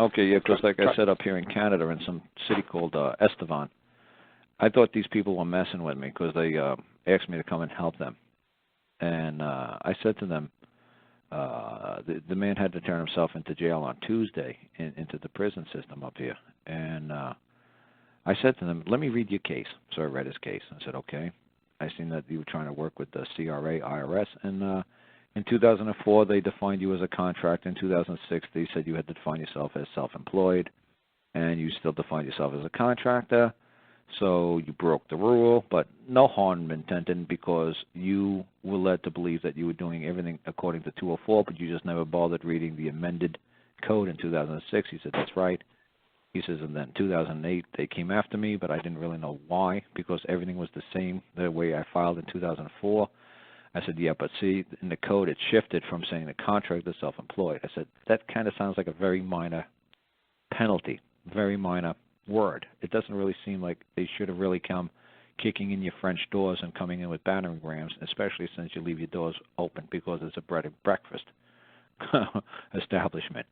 Okay, yeah, because like I said, up here in Canada, in some city called Estevan, I thought these people were messing with me because they asked me to come and help them. And I said to them, the man had to turn himself into jail on Tuesday, into the prison system up here. And I said to them, let me read your case. So I read his case. I said, okay. I seen that you were trying to work with the CRA, IRS, and in 2004 they defined you as a contractor. In 2006 they said you had to define yourself as self-employed, and you still define yourself as a contractor. So you broke the rule, but no harm intended because you were led to believe that you were doing everything according to 204, but you just never bothered reading the amended code in 2006. He said, that's right. He says, and then 2008, they came after me, but I didn't really know why, because everything was the same the way I filed in 2004. I said, yeah, but see, in the code it shifted from saying the contractor to self-employed. I said, that kind of sounds like a very minor penalty, very minor word. It doesn't really seem like they should have really come kicking in your French doors and coming in with battering rams, especially since you leave your doors open because it's a bread and breakfast establishment.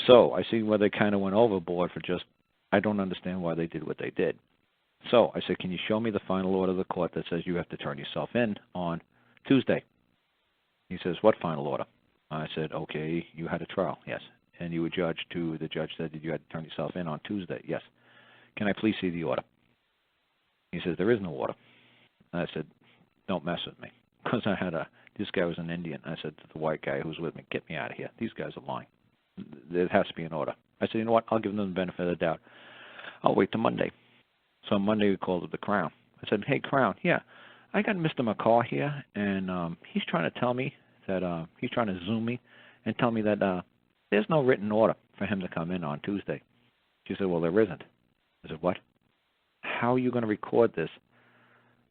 So I see where they kind of went overboard for just, I don't understand why they did what they did. So I said, can you show me the final order of the court that says you have to turn yourself in on Tuesday? He says, what final order? I said, okay, you had a trial, yes. And you were judged the judge said that you had to turn yourself in on Tuesday, yes. Can I please see the order? He says, there is no order. And I said, don't mess with me. Because this guy was an Indian. I said to the white guy who was with me, get me out of here. These guys are lying. There has to be an order. I said, you know what, I'll give them the benefit of the doubt. I'll wait till Monday. So on Monday we called it the Crown. I said, hey, Crown, yeah, I got Mr. McCaw here, and he's trying to tell me that he's trying to Zoom me and tell me that there's no written order for him to come in on Tuesday. She said, well, there isn't. I said, what? How are you going to record this?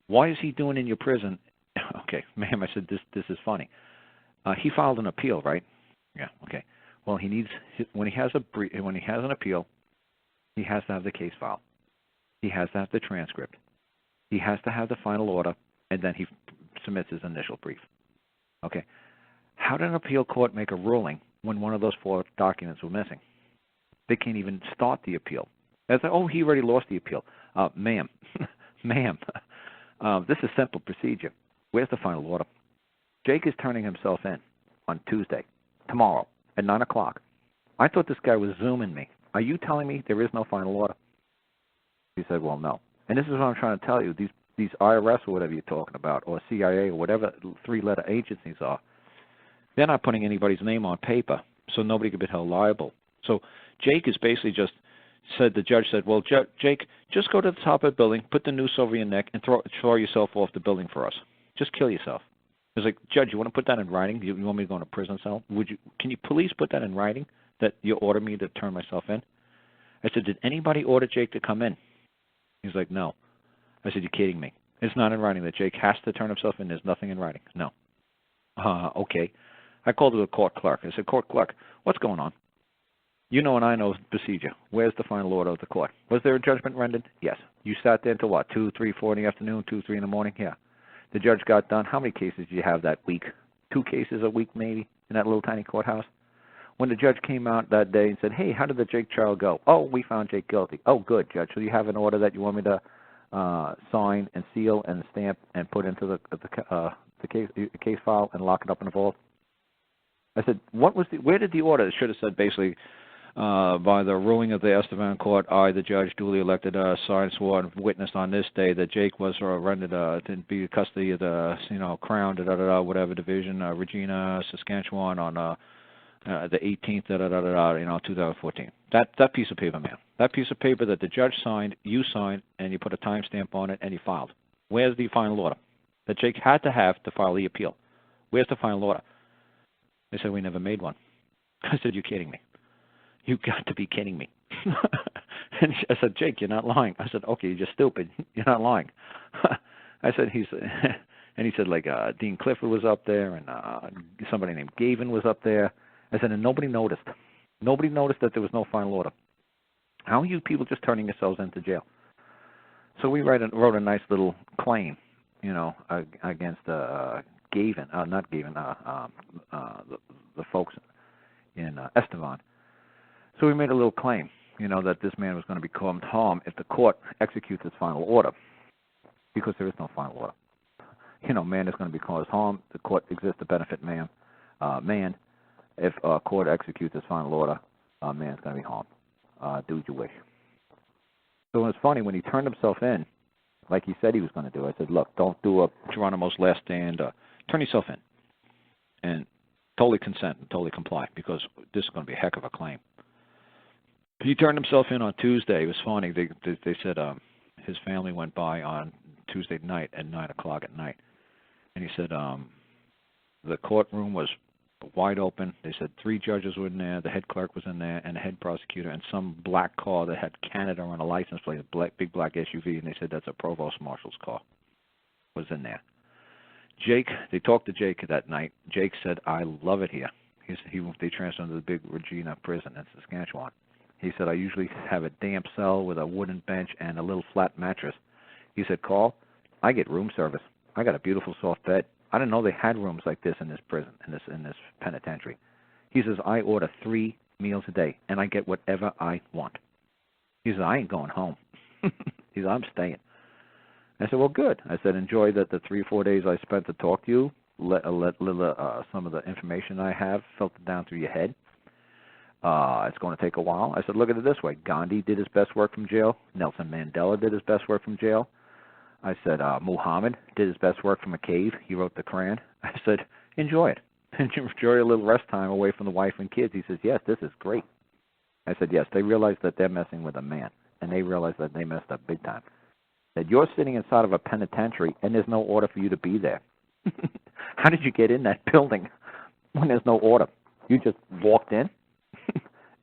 Why is he doing in your prison? Okay, ma'am, I said, this is funny. He filed an appeal, right? Yeah, okay. Well, he needs, when he has an appeal, he has to have the case file. He has to have the transcript. He has to have the final order, and then he submits his initial brief. Okay. How did an appeal court make a ruling when one of those 4 documents were missing? They can't even start the appeal. It's like, oh, he already lost the appeal. Ma'am, ma'am, this is simple procedure. Where's the final order? Jake is turning himself in on Tuesday, tomorrow, at 9 o'clock. I thought this guy was Zooming me. Are you telling me there is no final order? He said, well, no. And this is what I'm trying to tell you. These IRS or whatever you're talking about, or CIA or whatever 3-letter agencies are, they're not putting anybody's name on paper, so nobody could be held liable. So Jake is basically just said, the judge said, well, Jake, just go to the top of the building, put the noose over your neck, and throw yourself off the building for us. Just kill yourself. It's like, Judge, you want to put that in writing? You want me to go in a prison cell? Can you please put that in writing, that you order me to turn myself in? I said, did anybody order Jake to come in? He's like, no. I said, you're kidding me. It's not in writing that Jake has to turn himself in. There's nothing in writing. No. Okay. I called the court clerk. I said, court clerk, what's going on? You know and I know procedure. Where's the final order of the court? Was there a judgment rendered? Yes. You sat there until what, 2, 3, 4 in the afternoon, 2, 3 in the morning? Yeah. The judge got done. How many cases did you have that week? 2 cases a week maybe in that little tiny courthouse? When the judge came out that day and said, hey, how did the Jake trial go? Oh, we found Jake guilty. Oh, good, Judge. So you have an order that you want me to sign and seal and stamp and put into the case file and lock it up in the vault? I said, where did the order? It should have said basically, by the ruling of the Estevan Court, I, the judge, duly elected, signed, sworn, witnessed on this day that Jake was rendered to be custody of the, Crown, whatever division, Regina, Saskatchewan, on the 18th, 2014. That piece of paper, man. That piece of paper that the judge signed, you signed, and you put a timestamp on it, and you filed. Where's the final order that Jake had to have to file the appeal? Where's the final order? They said, we never made one. I said, you're kidding me. You've got to be kidding me. And I said, Jake, you're not lying. I said, okay, you're just stupid. You're not lying. I said, and he said, like, Dean Clifford was up there, and somebody named Gavin was up there. I said, and nobody noticed. Nobody noticed that there was no final order. How are you people just turning yourselves into jail? So we wrote a nice little claim, against Gavin, not Gavin, the folks in Estevan. So we made a little claim, that this man was going to be caused harm if the court executes its final order, because there is no final order. Man is going to be caused harm. The court exists to benefit man. If court executes its final order, man's going to be harmed. Do as you wish. So it was funny when he turned himself in, like he said he was going to do. I said, look, don't do a Geronimo's Last Stand. Turn yourself in and totally consent and totally comply, because this is going to be a heck of a claim. He turned himself in on Tuesday. It was funny. They said his family went by on Tuesday night at 9 o'clock at night. And he said the courtroom was wide open. They said 3 judges were in there, the head clerk was in there, and the head prosecutor, and some black car that had Canada on a license plate, a big black SUV, and they said that's a provost marshal's car, was in there. Jake, they talked to Jake that night. Jake said, I love it here. They transferred him to the big Regina prison in Saskatchewan. He said, I usually have a damp cell with a wooden bench and a little flat mattress. He said, Carl, I get room service. I got a beautiful soft bed. I didn't know they had rooms like this in this prison, in this penitentiary. He says, I order 3 meals a day, and I get whatever I want. He says, I ain't going home. He says, I'm staying. I said, well, good. I said, enjoy the 3 or 4 days I spent to talk to you. Let some of the information I have filter down through your head. It's going to take a while. I said, look at it this way. Gandhi did his best work from jail. Nelson Mandela did his best work from jail. I said, Muhammad did his best work from a cave. He wrote the Quran. I said, enjoy it. Enjoy a little rest time away from the wife and kids. He says, yes, this is great. I said, yes, they realize that they're messing with a man, and they realize that they messed up big time. That you're sitting inside of a penitentiary, and there's no order for you to be there. How did you get in that building when there's no order? You just walked in,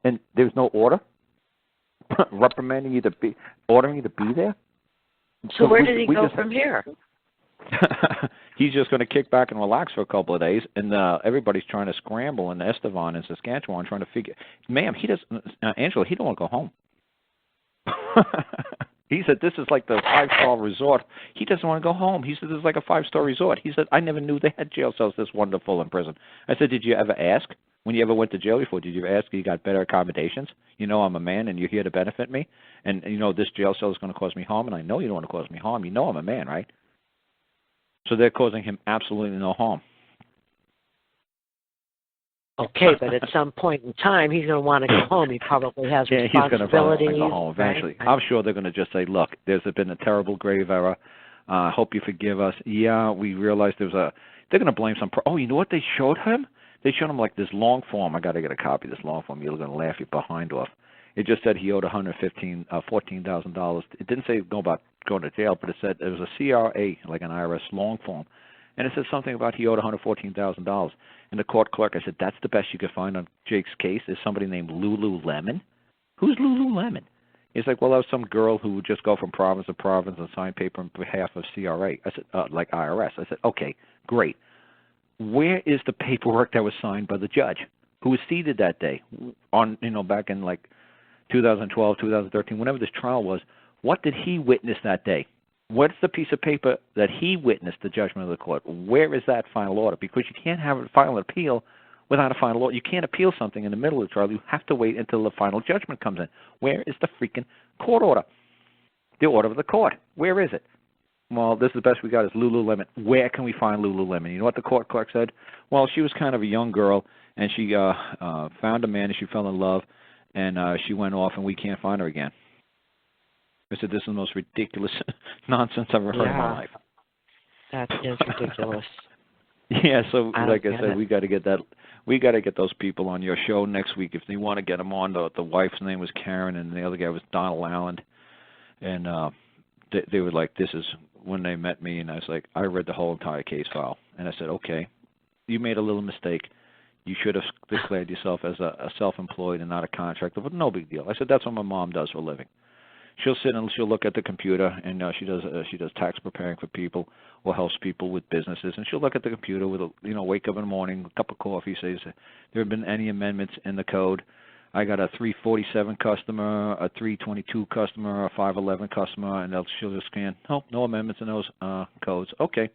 and there's no order? Reprimanding you ordering you to be there? So where did he go from here? He's just going to kick back and relax for a couple of days, and everybody's trying to scramble in Estevan and Saskatchewan, trying to figure. Ma'am, he doesn't. Angela, he don't want to go home. He said this is like the 5-star resort. He doesn't want to go home. He said this is like a 5-star resort. He said I never knew they had jail cells this wonderful in prison. I said, did you ever ask when you ever went to jail before? Did you ever ask if you got better accommodations? I'm a man, and you're here to benefit me, and this jail cell is going to cause me harm, and I know you don't want to cause me harm. I'm a man, right? So they're causing him absolutely no harm. Okay, but at some point in time, he's going to want to go home. He probably has responsibilities. He's going to want to go home eventually. Right? I'm sure they're going to just say, look, there's been a terrible grave error. Hope you forgive us. Yeah, we realized they're going to blame some. You know what they showed him? They showed him like this long form. I got to get a copy of this long form. You're going to laugh your behind off. It just said he owed $14,000. It didn't say go about going to jail, but it said it was a CRA, like an IRS long form. And it said something about he owed $114,000. And the court clerk, I said, that's the best you could find on Jake's case is somebody named Lululemon. Who's Lululemon? He's like, well, that was some girl who would just go from province to province and sign paper on behalf of CRA. I said, like IRS. I said, okay, great. Where is the paperwork that was signed by the judge who was seated that day on, back in like 2012, 2013, whenever this trial was? What did he witness that day? What's the piece of paper that he witnessed the judgment of the court? Where is that final order? Because you can't have a final appeal without a final order. You can't appeal something in the middle of the trial. You have to wait until the final judgment comes in. Where is the freaking court order? The order of the court. Where is it? Well, this is the best we got is Lululemon. Where can we find Lululemon? You know what the court clerk said? Well, she was kind of a young girl, and she found a man, and she fell in love, and she went off, and we can't find her again. I said, this is the most ridiculous nonsense I've ever heard in my life. That is ridiculous. Yeah, so like I said, we got to get that. We got to get those people on your show next week if they want to get them on. The wife's name was Karen, and the other guy was Donald Allen, and they were like, this is when they met me, and I was like, I read the whole entire case file, and I said, okay, you made a little mistake. You should have declared yourself as a self-employed and not a contractor, but no big deal. I said, that's what my mom does for a living. She'll sit and she'll look at the computer, and she does tax preparing for people or helps people with businesses. And she'll look at the computer with wake up in the morning, a cup of coffee, says there have been any amendments in the code. I got a 347 customer, a 322 customer, a 511 customer, and she'll just scan. Oh, no amendments in those codes. Okay,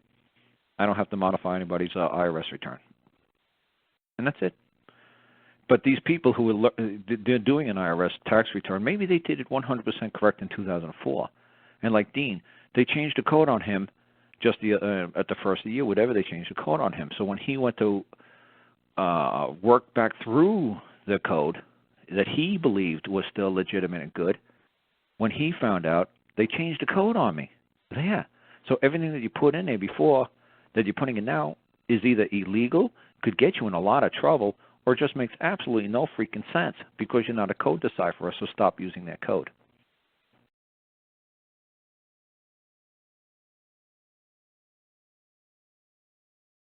I don't have to modify anybody's IRS return, and that's it. But these people who they're doing an IRS tax return, maybe they did it 100% correct in 2004. And like Dean, they changed the code on him just at the first of the year, whatever they changed the code on him. So when he went to work back through the code that he believed was still legitimate and good, when he found out, they changed the code on me. There. So everything that you put in there before that you're putting in now is either illegal, could get you in a lot of trouble, or just makes absolutely no freaking sense because you're not a code decipherer, so stop using that code.